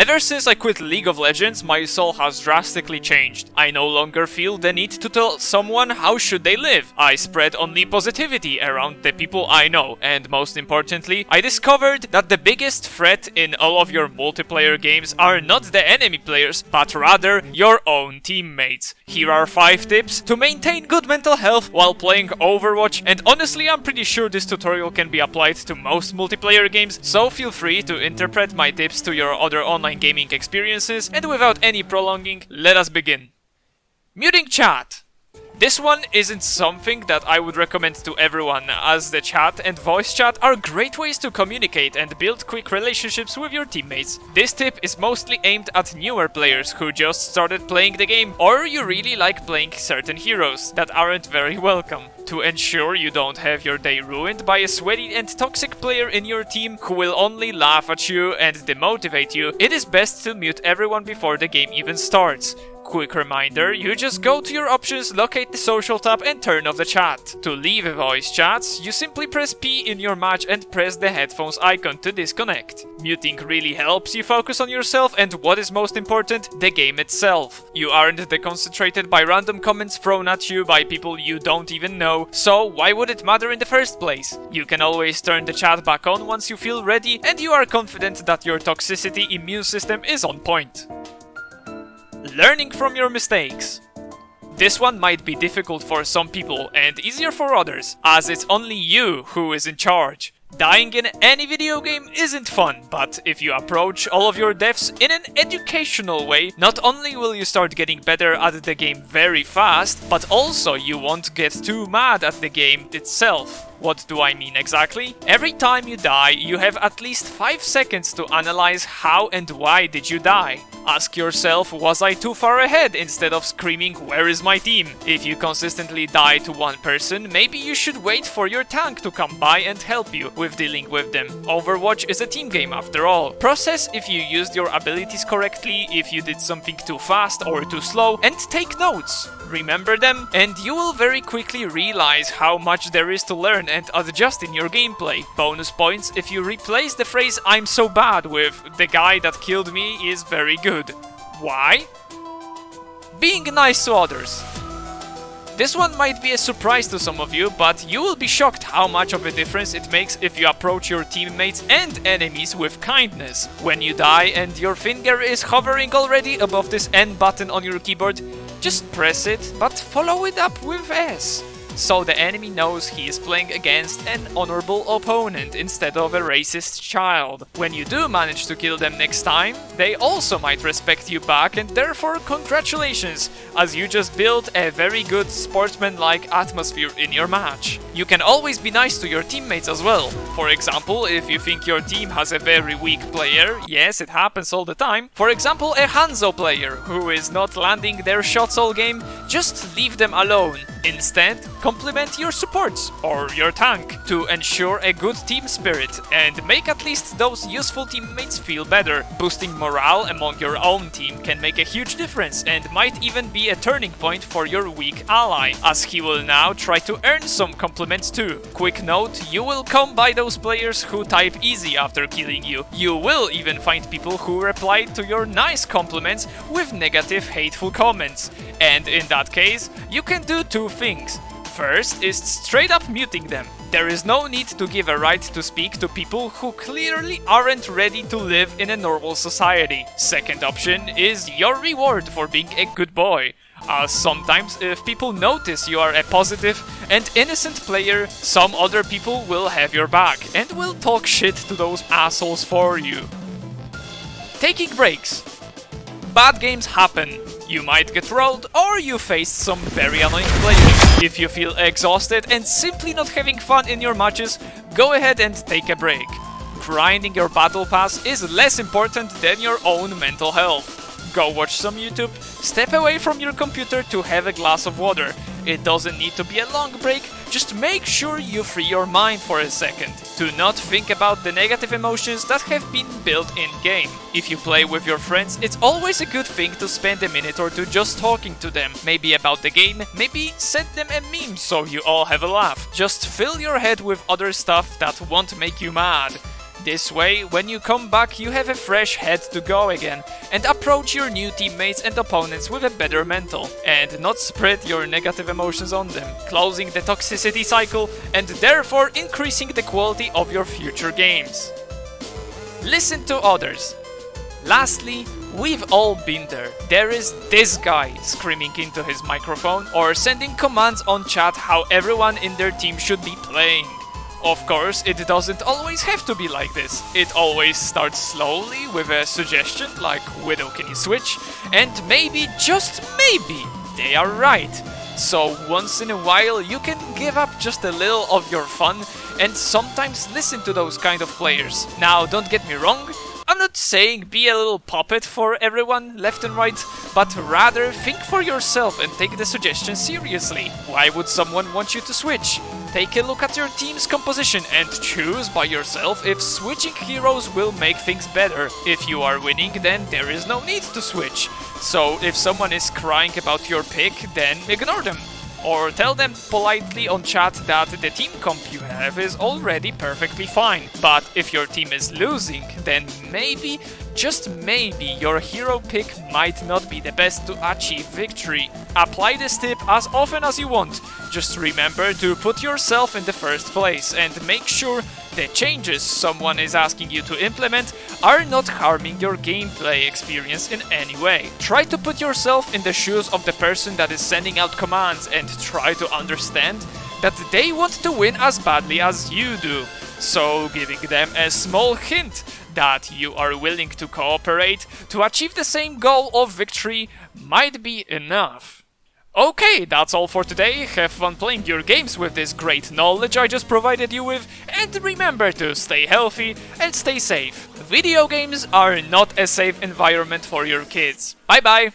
Ever since I quit League of Legends, my soul has drastically changed. I no longer feel the need to tell someone how should they live. I spread only positivity around the people I know, and most importantly, I discovered that the biggest threat in all of your multiplayer games are not the enemy players, but rather your own teammates. Here are 5 tips to maintain good mental health while playing Overwatch, and honestly I'm pretty sure this tutorial can be applied to most multiplayer games, so feel free to interpret my tips to your other online gaming experiences, and without any prolonging, let us begin. Muting chat. This one isn't something that I would recommend to everyone, as the chat and voice chat are great ways to communicate and build quick relationships with your teammates. This tip is mostly aimed at newer players who just started playing the game, or you really like playing certain heroes that aren't very welcome. To ensure you don't have your day ruined by a sweaty and toxic player in your team who will only laugh at you and demotivate you, it is best to mute everyone before the game even starts. Quick reminder, you just go to your options, locate the social tab and turn off the chat. To leave a voice chats, you simply press P in your match and press the headphones icon to disconnect. Muting really helps you focus on yourself and, what is most important, the game itself. You aren't deconcentrated by random comments thrown at you by people you don't even know, so why would it matter in the first place? You can always turn the chat back on once you feel ready and you are confident that your toxicity immune system is on point. Learning from your mistakes. This one might be difficult for some people and easier for others, as it's only you who is in charge. Dying in any video game isn't fun, but if you approach all of your deaths in an educational way, not only will you start getting better at the game very fast, but also you won't get too mad at the game itself. What do I mean exactly? Every time you die, you have at least 5 seconds to analyze how and why did you die. Ask yourself, was I too far ahead, instead of screaming, where is my team? If you consistently die to one person, maybe you should wait for your tank to come by and help you with dealing with them. Overwatch is a team game after all. Process if you used your abilities correctly, if you did something too fast or too slow, and take notes. Remember them, and you will very quickly realize how much there is to learn and adjust in your gameplay. Bonus points if you replace the phrase "I'm so bad" with "the guy that killed me is very good." Why? Being nice to others. This one might be a surprise to some of you, but you will be shocked how much of a difference it makes if you approach your teammates and enemies with kindness. When you die and your finger is hovering already above this N button on your keyboard, just press it, but follow it up with S. So the enemy knows he is playing against an honorable opponent instead of a racist child. When you do manage to kill them next time, they also might respect you back, and therefore congratulations, as you just built a very good sportsman-like atmosphere in your match. You can always be nice to your teammates as well. For example, if you think your team has a very weak player, yes, it happens all the time. For example, a Hanzo player who is not landing their shots all game, just leave them alone. Instead, compliment your supports or your tank to ensure a good team spirit and make at least those useful teammates feel better. Boosting morale among your own team can make a huge difference and might even be a turning point for your weak ally, as he will now try to earn some compliments too. Quick note, you will come by those players who type easy after killing you. You will even find people who reply to your nice compliments with negative, hateful comments. And in that case, you can do 2 things. First is straight up muting them. There is no need to give a right to speak to people who clearly aren't ready to live in a normal society. Second option is your reward for being a good boy. As sometimes if people notice you are a positive and innocent player, some other people will have your back and will talk shit to those assholes for you. Taking breaks. Bad games happen. You might get rolled, or you face some very annoying players. If you feel exhausted and simply not having fun in your matches, go ahead and take a break. Grinding your battle pass is less important than your own mental health. Go watch some YouTube, step away from your computer to have a glass of water. It doesn't need to be a long break, just make sure you free your mind for a second. Do not think about the negative emotions that have been built in-game. If you play with your friends, it's always a good thing to spend a minute or two just talking to them. Maybe about the game, maybe send them a meme so you all have a laugh. Just fill your head with other stuff that won't make you mad. This way, when you come back, you have a fresh head to go again and approach your new teammates and opponents with a better mental and not spread your negative emotions on them, closing the toxicity cycle and therefore increasing the quality of your future games. Listen to others. Lastly, we've all been there. There is this guy screaming into his microphone or sending commands on chat how everyone in their team should be playing. Of course, it doesn't always have to be like this. It always starts slowly with a suggestion like "Widow, can you switch?" and maybe, just maybe, they are right. So once in a while you can give up just a little of your fun and sometimes listen to those kind of players. Now don't get me wrong, I'm not saying be a little puppet for everyone left and right, but rather think for yourself and take the suggestion seriously. Why would someone want you to switch? Take a look at your team's composition and choose by yourself if switching heroes will make things better. If you are winning, then there is no need to switch. So if someone is crying about your pick, then ignore them. Or tell them politely on chat that the team comp you have is already perfectly fine. But if your team is losing, then maybe, just maybe, your hero pick might not be the best to achieve victory. Apply this tip as often as you want. Just remember to put yourself in the first place and make sure the changes someone is asking you to implement are not harming your gameplay experience in any way. Try to put yourself in the shoes of the person that is sending out commands and try to understand that they want to win as badly as you do. So giving them a small hint that you are willing to cooperate to achieve the same goal of victory might be enough. Okay, that's all for today. Have fun playing your games with this great knowledge I just provided you with, and remember to stay healthy and stay safe. Video games are not a safe environment for your kids. Bye bye!